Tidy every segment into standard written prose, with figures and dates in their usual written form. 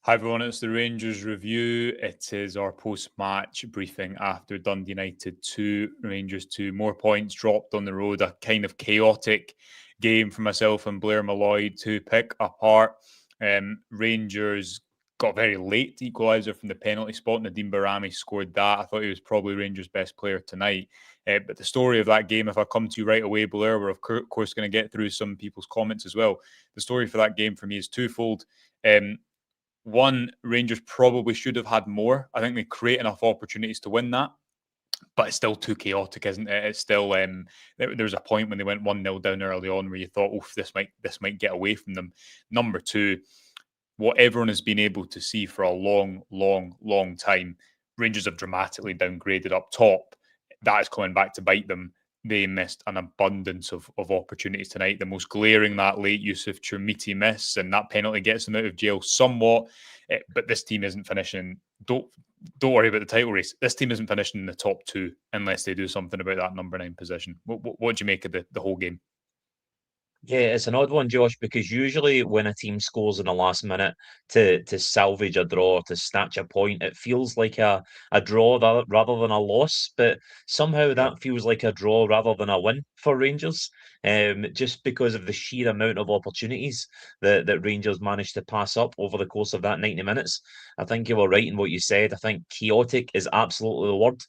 Hi everyone, it's the Rangers review. It is our post-match briefing after Dundee United 2, Rangers 2. More points dropped on the road. A kind of chaotic game for myself and Blair Malloy to pick apart. Rangers got a very late equaliser from the penalty spot. Nadim Barami scored that. I thought he was probably Rangers' best player tonight. But the story of that game, if I come to you right away, Blair, we're of course going to get through some people's comments as well. The story for that game for me is twofold. One, Rangers probably should have had more. I think they create enough opportunities to win that, but it's still too chaotic, isn't it? It's still there was a point when they went 1-0 down early on where you thought, "Oh, this might get away from them." Number two, what everyone has been able to see for a long time, Rangers have dramatically downgraded up top. That is coming back to bite them. They missed an abundance of opportunities tonight. The most glaring, that late Yusuf Chermiti miss, and that penalty gets them out of jail somewhat. But this team isn't finishing. Don't worry about the title race. This team isn't finishing in the top two unless they do something about that number 9 position. What do you make of the whole game? Yeah, it's an odd one, Josh, because usually when a team scores in the last minute to salvage a draw, to snatch a point, it feels like a draw rather than a loss. But somehow Yeah, that feels like a draw rather than a win for Rangers, just because of the sheer amount of opportunities that Rangers managed to pass up over the course of that 90 minutes. I think you were right in what you said. I think chaotic is absolutely the word.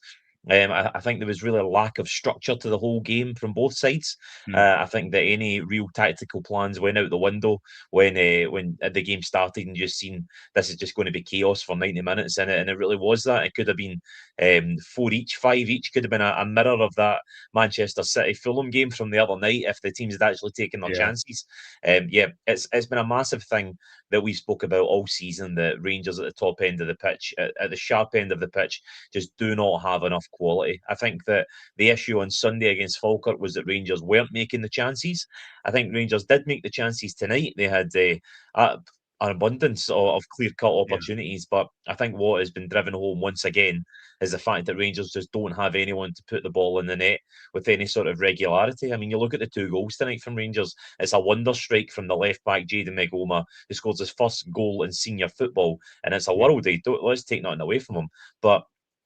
I think there was really a lack of structure to the whole game from both sides. mm, I think that any real tactical plans went out the window when the game started, and just seen this is just going to be chaos for 90 minutes, and it really was that. It could have been four each, five each. Could have been a mirror of that Manchester City Fulham game from the other night if the teams had actually taken their yeah, chances. Yeah, it's been a massive thing that we spoke about all season, that Rangers at the top end of the pitch, at the sharp end of the pitch, just do not have enough quality. I think that the issue on Sunday against Falkirk was that Rangers weren't making the chances. I think Rangers did make the chances tonight. They had an abundance of clear-cut yeah. opportunities, but I think what has been driven home once again is the fact that Rangers just don't have anyone to put the ball in the net with any sort of regularity. I mean, you look at the two goals tonight from Rangers, it's a wonder strike from the left back, Jayden Megoma, who scores his first goal in senior football, and it's a Yeah. worldie. Let's take nothing away from him. But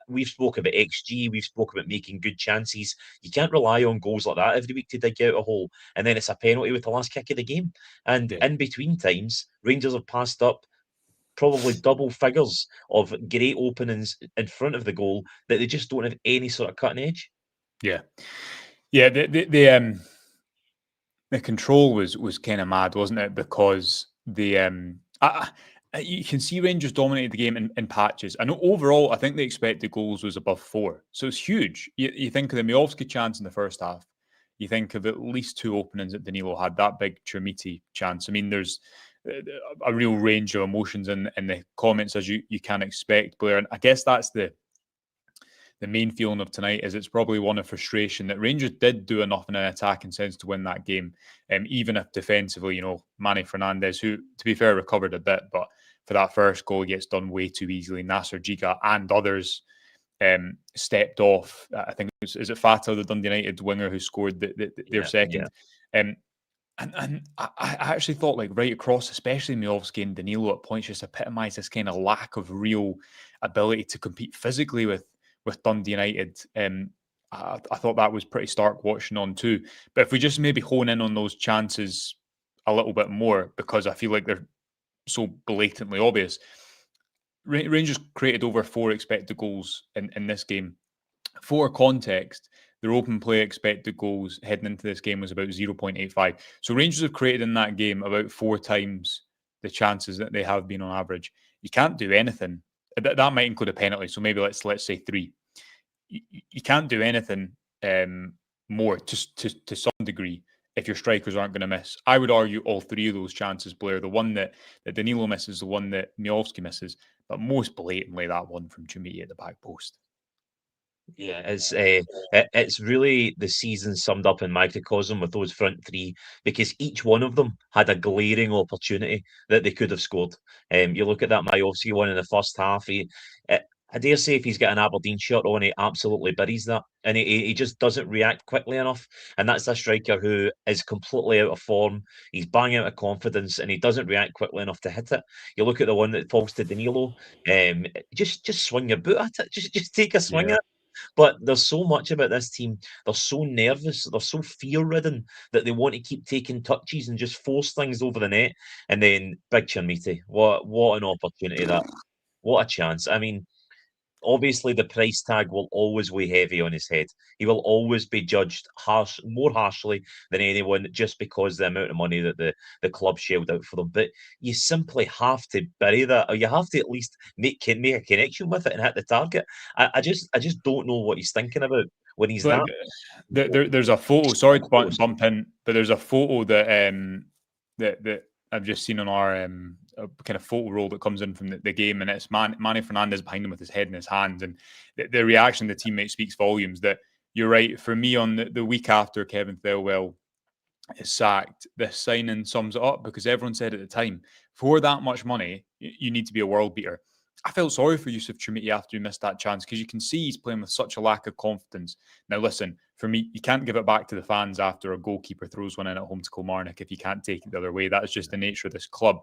we've spoke about XG, we've spoke about making good chances. You can't rely on goals like that every week to dig out a hole, and then it's a penalty with the last kick of the game. And Yeah. in between times, Rangers have passed up probably double figures of great openings in front of the goal that they just don't have any sort of cutting edge. Yeah. Yeah. The control was kind of mad, wasn't it? Because you can see Rangers dominated the game in patches. I know overall, I think the expected goals was above 4, so it's huge. You think of the Miovski chance in the first half. You think of at least 2 openings that Danilo had, that big Chermiti chance. I mean, there's a real range of emotions in the comments, as you can expect, Blair. And I guess that's the main feeling of tonight is it's probably one of frustration that Rangers did do enough in an attacking sense to win that game, even if defensively, Manny Fernandez, who to be fair recovered a bit, but for that first goal he gets done way too easily. Nasser Giga and others stepped off. I think is it Fata, the Dundee United winger, who scored their Yeah, yeah. second. Um, and I actually thought, like, right across, especially Miovski and Danilo at points, just epitomised this kind of lack of real ability to compete physically with Dundee United. I thought that was pretty stark watching on too. But if we just maybe hone in on those chances a little bit more, because I feel like they're so blatantly obvious. Rangers created over 4 expected goals in this game. For context, their open play expected goals heading into this game was about 0.85. So Rangers have created in that game about 4 times the chances that they have been on average. You can't do anything. That might include a penalty. So maybe let's say 3. You can't do anything more to some degree if your strikers aren't going to miss. I would argue all 3 of those chances, Blair, the one that Danilo misses, the one that Miovski misses, but most blatantly that one from Chumiti at the back post. Yeah, it's really the season summed up in microcosm with those front three, because each one of them had a glaring opportunity that they could have scored. You look at that Majovski one in the first half. I dare say if he's got an Aberdeen shirt on, he absolutely buries that. And he just doesn't react quickly enough. And that's a striker who is completely out of form. He's bang out of confidence and he doesn't react quickly enough to hit it. You look at the one that falls to Danilo, just swing your boot at it. Just take a swing at Yeah. it. But there's so much about this team. They're so nervous. They're so fear-ridden that they want to keep taking touches and just force things over the net. And then Big Chermiti, what an opportunity that. What a chance. I mean, obviously the price tag will always weigh heavy on his head. He will always be judged more harshly than anyone just because the amount of money that the club shelled out for them. But you simply have to bury that, or you have to at least make a connection with it and hit the target. I just don't know what he's thinking about when he's But that there's a photo. Sorry to close. bump in, but there's a photo that that I've just seen on our kind of photo roll that comes in from the game, and it's Manny Fernandez behind him with his head in his hands, and the reaction of the teammate speaks volumes. That you're right. For me, on the week after Kevin Thelwell is sacked, this signing sums it up because everyone said at the time, for that much money, you need to be a world beater. I felt sorry for Yusuf Trimiti after he missed that chance because you can see he's playing with such a lack of confidence. Now, listen, for me, you can't give it back to the fans after a goalkeeper throws one in at home to Kilmarnock if you can't take it the other way. That is just the nature of this club.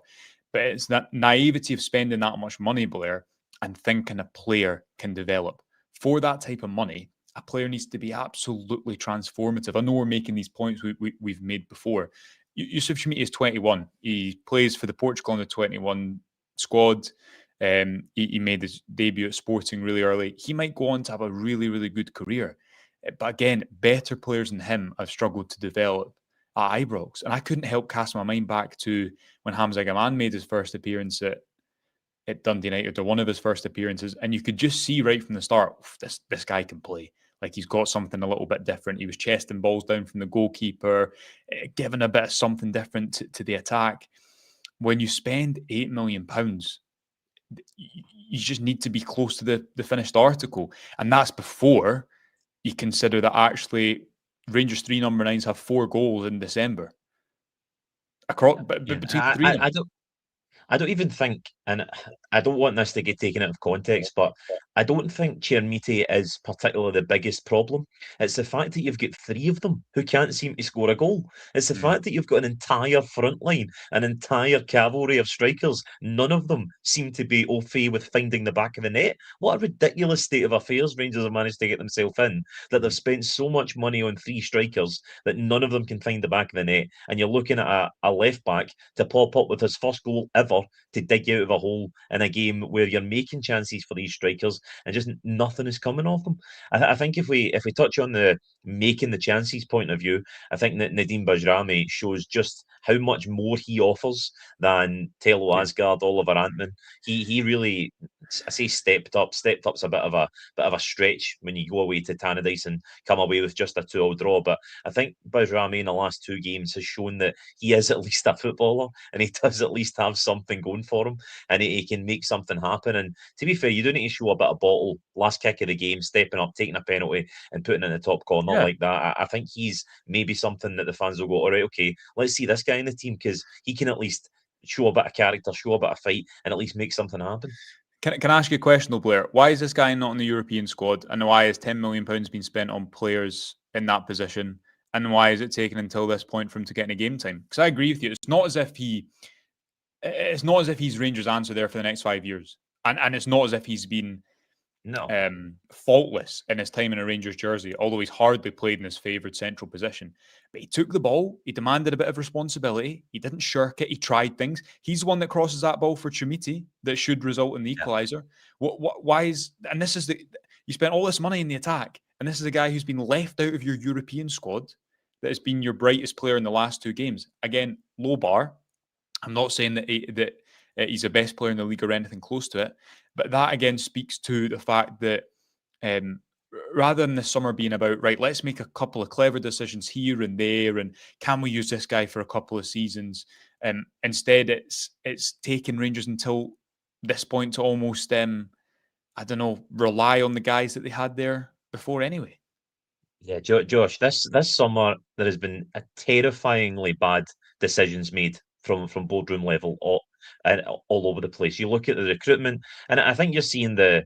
But it's that naivety of spending that much money, Blair, and thinking a player can develop. For that type of money, a player needs to be absolutely transformative. I know we're making these points we've made before. Yusuf Trimiti is 21. He plays for the Portugal under 21 squad. He made his debut at Sporting really early. He might go on to have a really, really good career. But again, better players than him have struggled to develop at Ibrox. And I couldn't help cast my mind back to when Hamza Gaman made his first appearance at Dundee United, or one of his first appearances. And you could just see right from the start, this guy can play. Like he's got something a little bit different. He was chesting balls down from the goalkeeper, giving a bit of something different to the attack. When you spend £8 million, you just need to be close to the finished article. And that's before you consider that actually Rangers 3 number 9s have 4 goals in December. But Yeah, between the three of them. I don't even think, and I don't want this to get taken out of context, but I don't think Chermiti is particularly the biggest problem. It's the fact that you've got three of them who can't seem to score a goal. It's the fact that you've got an entire front line, an entire cavalry of strikers. None of them seem to be au fait with finding the back of the net. What a ridiculous state of affairs Rangers have managed to get themselves in, that they've spent so much money on three strikers that none of them can find the back of the net. And you're looking at a left back to pop up with his first goal ever to dig you out of a hole in a game where you're making chances for these strikers and just nothing is coming off them. I think if we touch on the making the chances point of view, I think that Nadeem Bajrami shows just how much more he offers than Telo Yeah. Asgard, Oliver Antman. He really, I say stepped up. Stepped up's a bit of a stretch when you go away to Tannadice and come away with just a 2-2 draw. But I think Bajrami in the last two games has shown that he is at least a footballer and he does at least have something going for him and he can make something happen. And to be fair, you don't need to show a bit of bottle last kick of the game, stepping up, taking a penalty and putting it in the top corner Yeah. like that. I think he's maybe something that the fans will go, all right, okay, let's see this guy in the team because he can at least show a bit of character, show a bit of fight, and at least make something happen. Can I ask you a question, though, Blair? Why is this guy not in the European squad? And why has £10 million been spent on players in that position? And why is it taken until this point for him to get any game time? Because I agree with you. It's not as if he's Rangers' answer there for the next 5 years. And it's not as if he's been No. faultless in his time in a Rangers jersey, although he's hardly played in his favoured central position. But he took the ball, he demanded a bit of responsibility, he didn't shirk it, he tried things. He's the one that crosses that ball for Trimiti that should result in the Yeah. equaliser. Why is, and this is you spent all this money in the attack, and this is a guy who's been left out of your European squad that has been your brightest player in the last two games. Again, low bar. I'm not saying that he's the best player in the league or anything close to it, but that again speaks to the fact that um, rather than the summer being about, right, let's make a couple of clever decisions here and there, and can we use this guy for a couple of seasons? Instead, it's taken Rangers until this point to almost, I don't know, rely on the guys that they had there before anyway. Yeah, Josh, this summer there has been a terrifyingly bad decisions made from boardroom level and all over the place. You look at the recruitment, and I think you're seeing the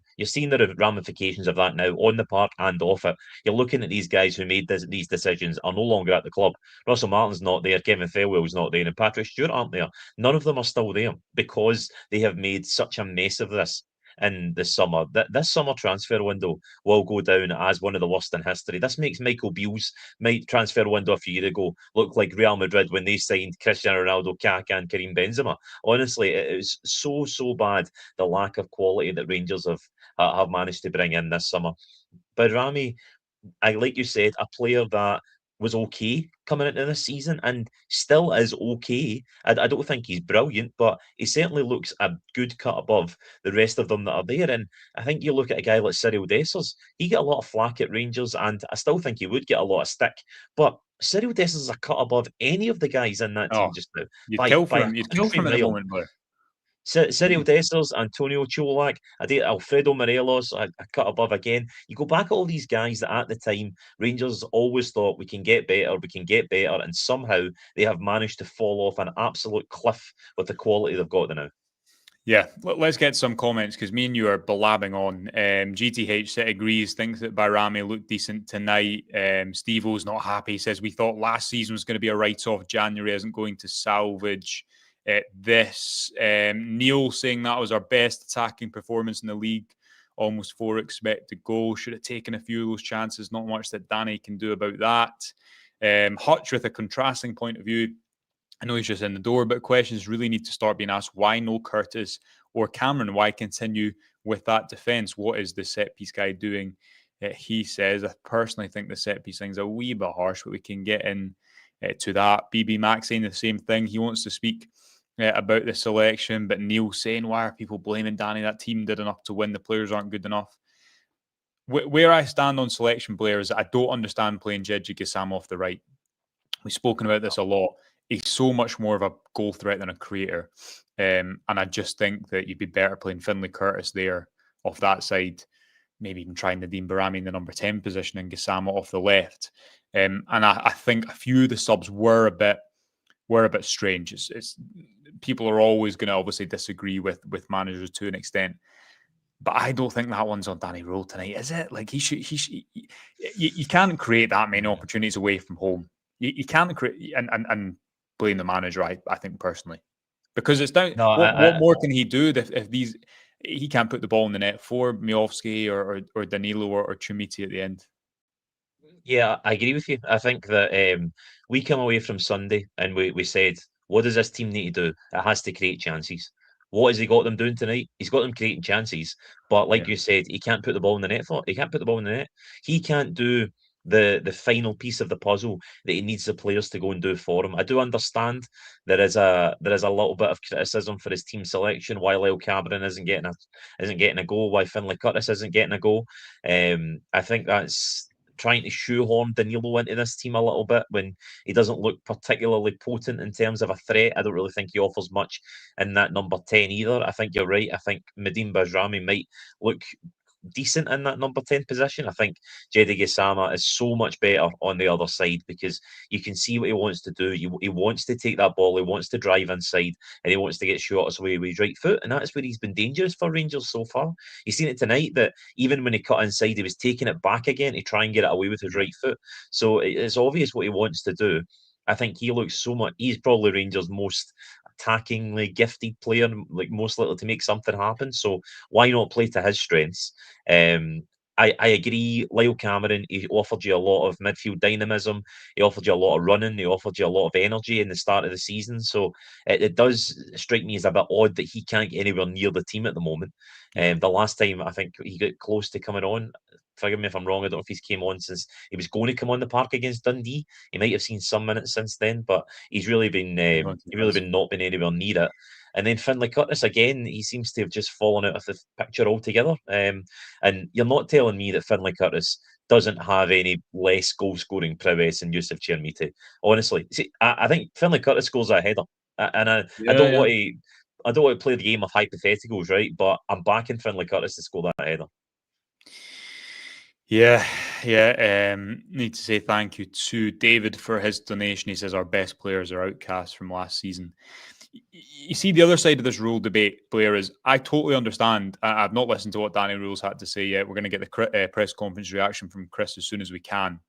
ramifications of that now on the park and off it. You're looking at these guys who made these decisions are no longer at the club. Russell Martin's not there, Kevin Thelwell's not there, and Patrick Stewart aren't there. None of them are still there because they have made such a mess of this in the summer. This summer transfer window will go down as one of the worst in history. This makes Michael Beale's transfer window a few years ago look like Real Madrid when they signed Cristiano Ronaldo, Kaká, and Karim Benzema. Honestly, it is so bad, the lack of quality that Rangers have managed to bring in this summer. But Rami, like you said, a player that was okay coming into this season and still is okay. I don't think he's brilliant, but he certainly looks a good cut above the rest of them that are there. And I think you look at a guy like Cyril Dessers, he get a lot of flack at Rangers, and I still think he would get a lot of stick. But Cyril Dessers is a cut above any of the guys in that team just now You'd by kill for a him. You'd kill for country him at the mile. moment, Blair. Cyril Dessers, Antonio Cholak, Alfredo Morelos, a cut above again. You go back at all these guys that at the time Rangers always thought we can get better, and somehow they have managed to fall off an absolute cliff with the quality they've got now. Yeah, let's get some comments because me and you are blabbing on. GTH agrees, thinks that Bayrami looked decent tonight. Steve-O's not happy, says we thought last season was going to be a write-off. January isn't going to salvage this. Neil saying that was our best attacking performance in the league. Almost 4 expected goals. Should have taken a few of those chances. Not much that Danny can do about that. Hutch with a contrasting point of view. I know he's just in the door, but questions really need to start being asked. Why no Curtis or Cameron? Why continue with that defence? What is the set piece guy doing? He says, I personally think the set piece thing's a wee bit harsh, but we can get in to that. BB Max saying the same thing. He wants to speak about the selection, but Neil saying, why are people blaming Danny? That team did enough to win. The players aren't good enough. Where I stand on selection, Blair, is that I don't understand playing Jedji Gassam off the right. We've spoken about this a lot. He's so much more of a goal threat than a creator. And I just think that you'd be better playing Finlay Curtis there off that side, maybe even trying Nadim Barami in the number 10 position and Gassama off the left. And I think a few of the subs were a bit strange. It's people are always going to obviously disagree with managers to an extent. But I don't think that one's on Danny Rule tonight, is it? Like you can't create that many opportunities away from home. You can't create and blame the manager. I think personally, because it's down. No, what more can he do if these? He can't put the ball in the net for Miovski or Danilo or Chumiti at the end. Yeah, I agree with you. I think that we come away from Sunday and we said, what does this team need to do? It has to create chances. What has he got them doing tonight? He's got them creating chances, but like you said, he can't put the ball in the net for. He can't put the ball in the net. He can't do the final piece of the puzzle that he needs the players to go and do for him. I do understand there is a little bit of criticism for his team selection. Why Lyle Cameron isn't getting a goal? Why Finlay Curtis isn't getting a goal? I think that's trying to shoehorn Danilo into this team a little bit when he doesn't look particularly potent in terms of a threat. I don't really think he offers much in that number 10 either. I think you're right. I think Nadim Bajrami might look decent in that number 10 position. I think Jeddy Gassama is so much better on the other side because you can see what he wants to do. He wants to take that ball, he wants to drive inside, and he wants to get shots away with his right foot. And that's where he's been dangerous for Rangers so far. You've seen it tonight that even when he cut inside, he was taking it back again to try and get it away with his right foot. So it's obvious what he wants to do. I think he looks so much. He's probably Rangers' most attackingly gifted player, like most likely to make something happen. So why not play to his strengths? I agree. Lyle Cameron, he offered you a lot of midfield dynamism. He offered you a lot of running. He offered you a lot of energy in the start of the season. So it does strike me as a bit odd that he can't get anywhere near the team at the moment. The last time I think he got close to coming on, forgive me if I'm wrong, I don't know if he's came on since he was going to come on the park against Dundee. He might have seen some minutes since then, but he's really been not been anywhere near it. And then Finlay Curtis, again, he seems to have just fallen out of the picture altogether. And you're not telling me that Finlay Curtis doesn't have any less goal-scoring prowess than Yusuf Chermiti. Honestly, see, I think Finlay Curtis scores a header. And I don't want to... I don't want to play the game of hypotheticals, right? But I'm backing Finlay Curtis to score that header. Yeah. Need to say thank you to David for his donation. He says our best players are outcasts from last season. You see, the other side of this rule debate, Blair, is I totally understand. I've not listened to what Danny Rule's had to say yet. We're going to get the press conference reaction from Chris as soon as we can.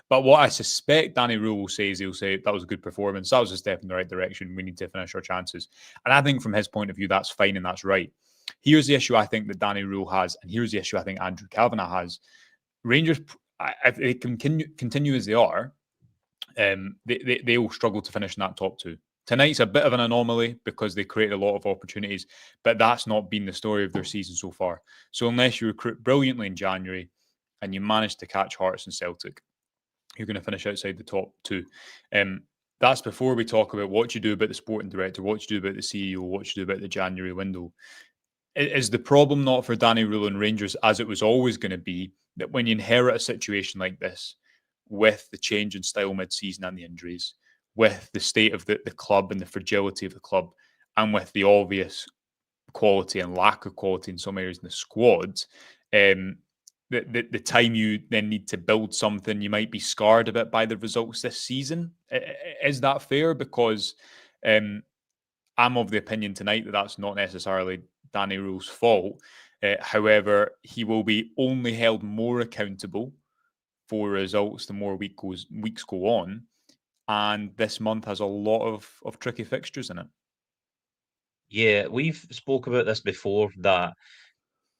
But what I suspect Danny Rule will say is he'll say that was a good performance. That was a step in the right direction. We need to finish our chances. And I think from his point of view, that's fine and that's right. Here's the issue I think that Danny Rule has, and here's the issue I think Andrew Kavanagh has. Rangers, if they continue as they are, they will struggle to finish in that top two. Tonight's a bit of an anomaly because they created a lot of opportunities, but that's not been the story of their season so far. So unless you recruit brilliantly in January and you manage to catch Hearts and Celtic, you're going to finish outside the top two. That's before we talk about what you do about the sporting director, what you do about the CEO, what you do about the January window. Is the problem not for Danny Rule and Rangers, as it was always going to be, that when you inherit a situation like this, with the change in style mid-season and the injuries, with the state of the club and the fragility of the club, and with the obvious quality and lack of quality in some areas in the squad, the time you then need to build something, you might be scarred a bit by the results this season. Is that fair? Because I'm of the opinion tonight that that's not necessarily Danny Rule's fault. However, he will be only held more accountable for results the more weeks go on. And this month has a lot of tricky fixtures in it. Yeah, we've spoke about this before, that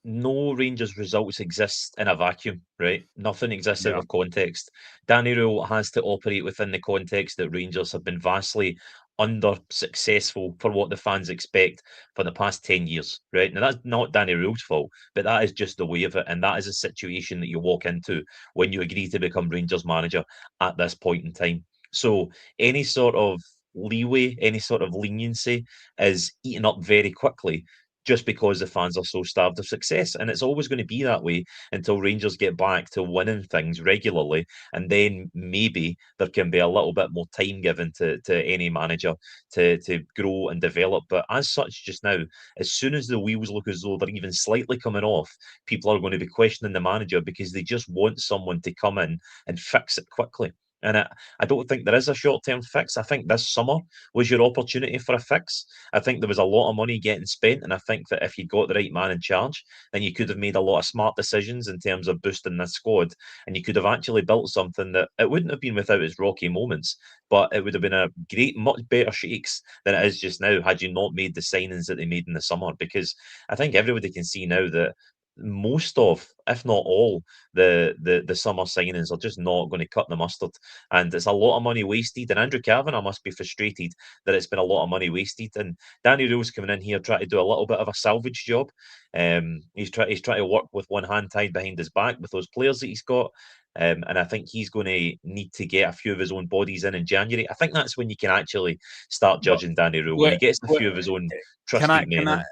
no Rangers results exist in a vacuum, right? Nothing exists out Yeah. of context. Danny Rule has to operate within the context that Rangers have been vastly under successful for what the fans expect for the past 10 years, right? Now, that's not Danny Rule's fault, but that is just the way of it. And that is a situation that you walk into when you agree to become Rangers manager at this point in time. So, any sort of leeway, any sort of leniency is eaten up very quickly just because the fans are so starved of success. And it's always going to be that way until Rangers get back to winning things regularly. And then maybe there can be a little bit more time given to any manager to grow and develop. But as such, just now, as soon as the wheels look as though they're even slightly coming off, people are going to be questioning the manager because they just want someone to come in and fix it quickly. And I don't think there is a short term fix. I think this summer was your opportunity for a fix. I think there was a lot of money getting spent, and I think that if you got the right man in charge, then you could have made a lot of smart decisions in terms of boosting this squad, and you could have actually built something that it wouldn't have been without its rocky moments, but it would have been a great, much better shakes than it is just now had you not made the signings that they made in the summer. Because I think everybody can see now that most of, if not all, the summer signings are just not going to cut the mustard, and it's a lot of money wasted. And Andrew Kavanagh must be frustrated that it's been a lot of money wasted. And Danny Rule's coming in here trying to do a little bit of a salvage job. He's trying to work with one hand tied behind his back with those players that he's got. And I think he's going to need to get a few of his own bodies in January. I think that's when you can actually start But judging Danny Rule, when he let, gets a let, few of his own can I trusted can men I in.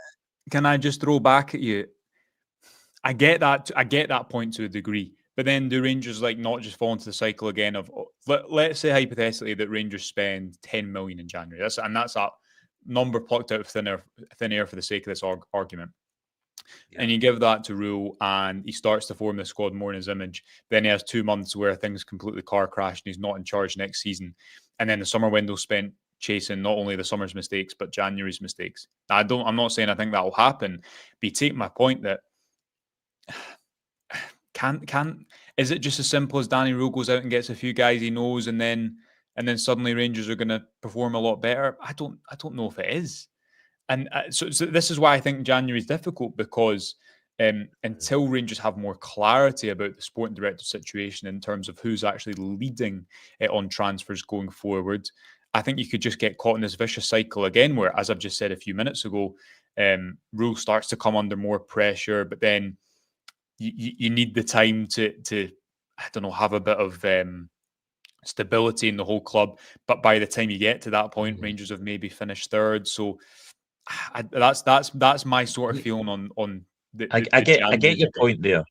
can I just throw back at you? I get that. I get that point to a degree. But then do Rangers like not just fall into the cycle again of let's say hypothetically that Rangers spend 10 million in January. That's a number plucked out of thin air for the sake of this argument. Yeah. And you give that to Rule, and he starts to form the squad more in his image. Then he has 2 months where things completely car crash, and he's not in charge next season. And then the summer window spent chasing not only the summer's mistakes but January's mistakes. Now, I'm not saying I think that will happen, but you take my point that can is it just as simple as Danny Rule goes out and gets a few guys he knows, and then suddenly Rangers are going to perform a lot better? I don't know if it is. And so this is why I think January is difficult, because until Rangers have more clarity about the sporting director situation in terms of who's actually leading on transfers going forward, I think you could just get caught in this vicious cycle again, where, as I've just said a few minutes ago, Rule starts to come under more pressure, but then you need the time to I don't know, have a bit of stability in the whole club. But by the time you get to that point, Mhm. Rangers have maybe finished third. So that's my sort of feeling on I the get January your figure. point there.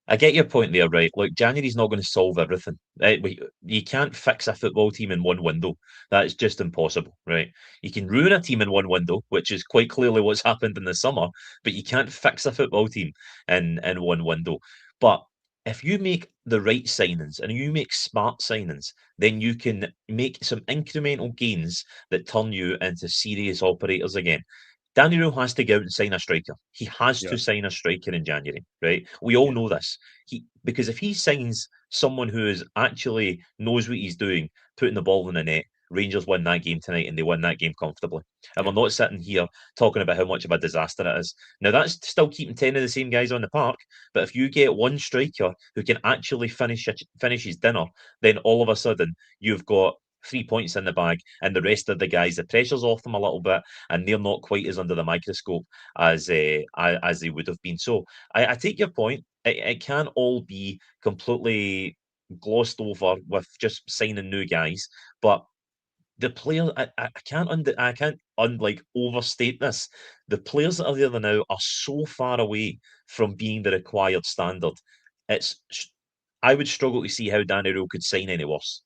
I get your point there, right? Look, January's not going to solve everything. Right? You can't fix a football team in one window. That is just impossible, right? You can ruin a team in one window, which is quite clearly what's happened in the summer, but you can't fix a football team in one window. But if you make the right signings and you make smart signings, then you can make some incremental gains that turn you into serious operators again. Danny Rule has to go out and sign a striker. He has Yeah, to sign a striker in January, right? We all yeah, know this. Because if he signs someone who is actually knows what he's doing, putting the ball in the net, Rangers win that game tonight and they win that game comfortably. And we're yeah. not sitting here talking about how much of a disaster it is. Now that's still keeping 10 of the same guys on the park, but if you get one striker who can actually finish his dinner, then all of a sudden you've got 3 points in the bag, and the rest of the guys, the pressure's off them a little bit, and they're not quite as under the microscope as they would have been. So I take your point. It can't all be completely glossed over with just signing new guys, but the players I can't like overstate this. The players that are there now are so far away from being the required standard. It's I would struggle to see how Danny Rule could sign any worse.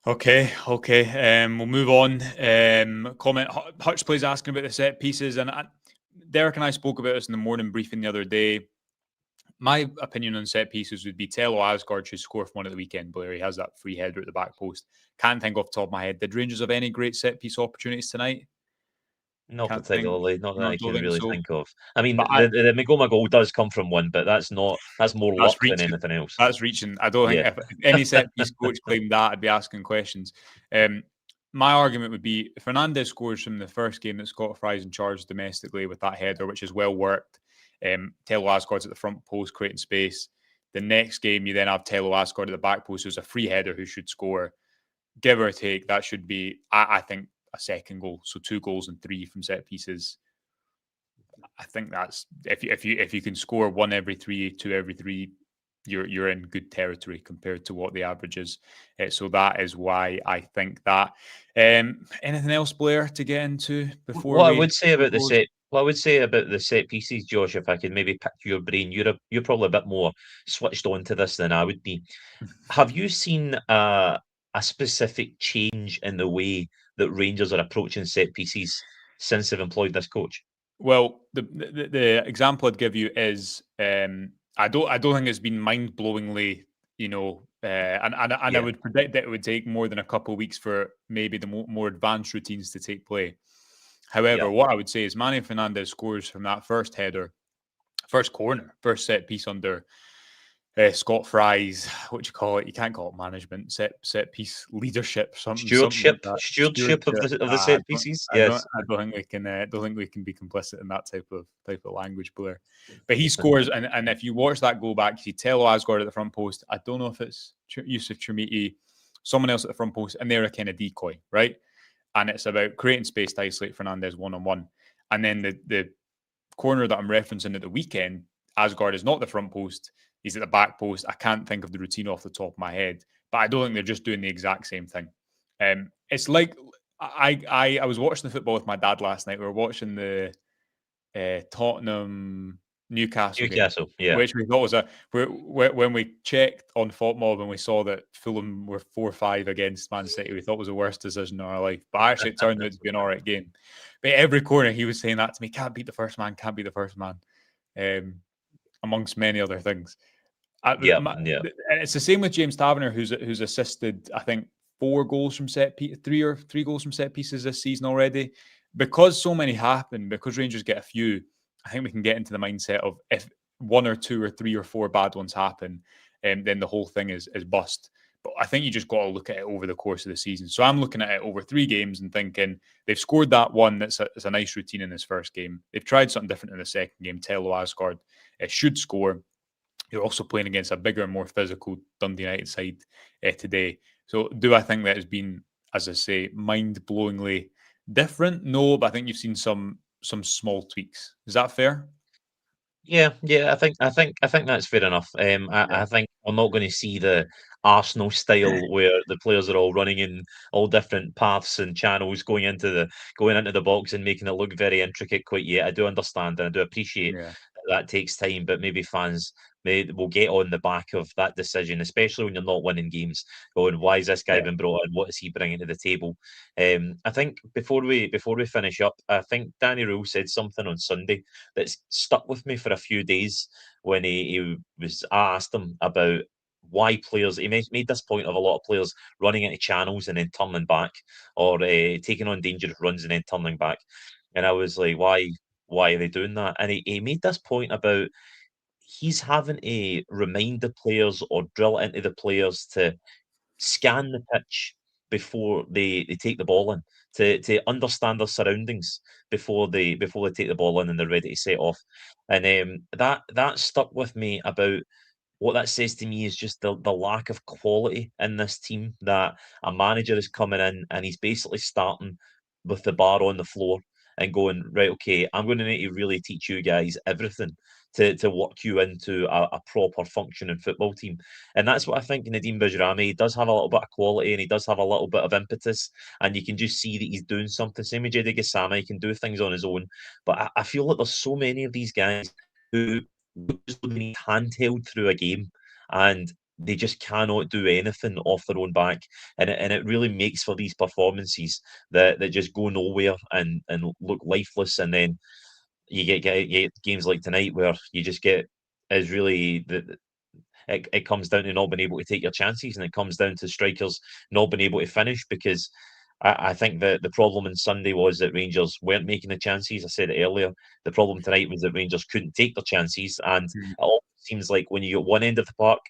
Okay, okay. We'll move on. Comment. Hutch plays asking about the set pieces, and Derek and I spoke about this in the morning briefing the other day. My opinion on set pieces would be Tello Asgard should score from one at the weekend. Blair, he has that free header at the back post. Can't think off the top of my head. Did Rangers have any great set piece opportunities tonight? Not Can't think. particularly, not that No, I don't can think really so. think of. I mean, But the Migoma goal does come from one, but that's more that's luck than reaching. anything else. That's reaching. I don't think Yeah, if any set piece coach claimed that, I'd be asking questions. Um, my argument would be Fernandez scores from the first game that Scott Fry's in charge domestically with that header, which is well worked. Tello Asgard's at the front post, creating space. The next game, you then have Tello Asgard at the back post, who's a free header who should score. Give or take, that should be, I think, a second goal. So 2 goals and 3 from set pieces. I think that's if you can score 1 every 3, 2 every 3, you're in good territory compared to what the average is. So that is why I think that. Anything else, Blair, to get into before what I we would say about the close? set, what I would say about the set pieces, Josh, if I could maybe pick your brain, you're probably a bit more switched on to this than I would be. Have you seen a specific change in the way that Rangers are approaching set pieces since they've employed this coach? Well, the example I'd give you is I don't think it's been mind blowingly, and I Yeah, would predict that it would take more than a couple of weeks for maybe the more advanced routines to take play. yeah. However, what I would say is Manny Fernandez scores from that first header, first corner, first set piece under Scott Fry's, what you call it? You can't call it management, set piece leadership, something like that. Stewardship of Stewardship. the set pieces. Yes. I don't think we can. Don't think we can be complicit in that type of language, Blair. But he scores, and if you watch that goal back, you see Tello Asgard at the front post. I don't know if it's Yusuf Chermiti, someone else at the front post, and they're a kind of decoy, right? And it's about creating space to isolate Fernandez one on one, and then the corner that I'm referencing at the weekend, Asgard is not the front post. He's at the back post. I can't think of the routine off the top of my head, but I don't think they're just doing the exact same thing. It's like I was watching the football with my dad last night. We were watching the Tottenham Newcastle game, Newcastle. Yeah. which we thought was when we checked on FotMob and we saw that Fulham were 4-5 against Man City, we thought was the worst decision in our life. But actually, it turned out to be an all right game. But every corner, he was saying that to me: "Can't beat the first man, can't beat the first man," amongst many other things. Yeah. Yeah. It's the same with James Taverner, who's assisted, I think, 4 goals from three goals from set pieces this season already. Because so many happen, because Rangers get a few, I think we can get into the mindset of if 1 or 2 or 3 or 4 bad ones happen, then the whole thing is bust. But I think you just got to look at it over the course of the season. So I'm looking at it over 3 games and thinking they've scored that one. That's a nice routine in this first game. They've tried something different in the second game. Tello Asgard should score. You're also playing against a bigger and more physical Dundee United side today. So do I think that has been, as I say, mind-blowingly different? No, but I think you've seen some small tweaks. Is that fair? Yeah, yeah, I think that's fair enough. Yeah. I think we're not going to see the Arsenal style where the players are all running in all different paths and channels going into the box and making it look very intricate quite yet. I do understand and I do appreciate Yeah. that takes time, but maybe fans will get on the back of that decision, especially when you're not winning games. Going, why is this guy been brought in? What is he bringing to the table? I think before we finish up, I think Danny Rule said something on Sunday that's stuck with me for a few days when he was asked him about why players. He made this point of a lot of players running into channels and then turning back, or taking on dangerous runs and then turning back. And I was like, why are they doing that? And he made this point about he's having to remind the players or drill into the players to scan the pitch before they take the ball in, to understand their surroundings before they take the ball in and they're ready to set off. And that stuck with me about what that says to me is just the lack of quality in this team, that a manager is coming in and he's basically starting with the bar on the floor and going, right, okay, I'm going to need to really teach you guys everything to work you into a proper functioning football team. And that's what I think Nadeem Bijrami, he does have a little bit of quality and he does have a little bit of impetus, and you can just see that he's doing something. Same with Jedi Gassama, he can do things on his own. But I feel like there's so many of these guys who just need handheld through a game, and they just cannot do anything off their own back, and it really makes for these performances that just go nowhere and look lifeless, and then you get games like tonight where you just get is really it comes down to not being able to take your chances, and it comes down to strikers not being able to finish, because I think that the problem on Sunday was that Rangers weren't making the chances. I said it earlier. The problem tonight was that Rangers couldn't take their chances, and it all seems like when you get one end of the park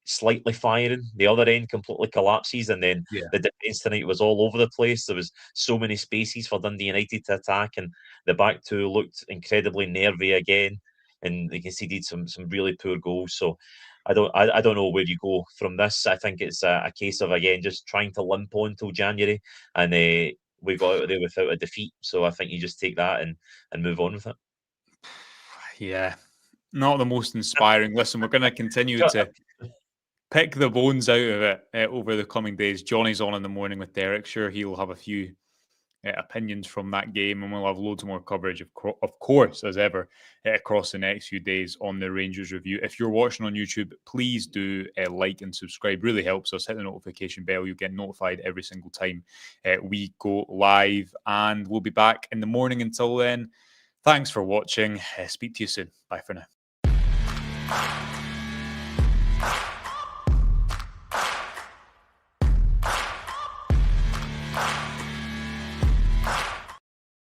slightly firing, the other end completely collapses, and then Yeah. the defence tonight was all over the place. There was so many spaces for Dundee United to attack, and the back two looked incredibly nervy again, and they conceded some really poor goals. So I don't know where you go from this. I think it's a case of, again, just trying to limp on till January, and we got out of there without a defeat. So I think you just take that and move on with it. Yeah, not the most inspiring. Listen, we're going to continue to pick the bones out of it over the coming days. Johnny's on in the morning with Derek. Sure, he'll have a few opinions from that game, and we'll have loads more coverage, of course, as ever, across the next few days on the Rangers review. If you're watching on YouTube, please do like and subscribe. Really helps us. Hit the notification bell. You'll get notified every single time we go live, and we'll be back in the morning. Until then, thanks for watching. Speak to you soon. Bye for now.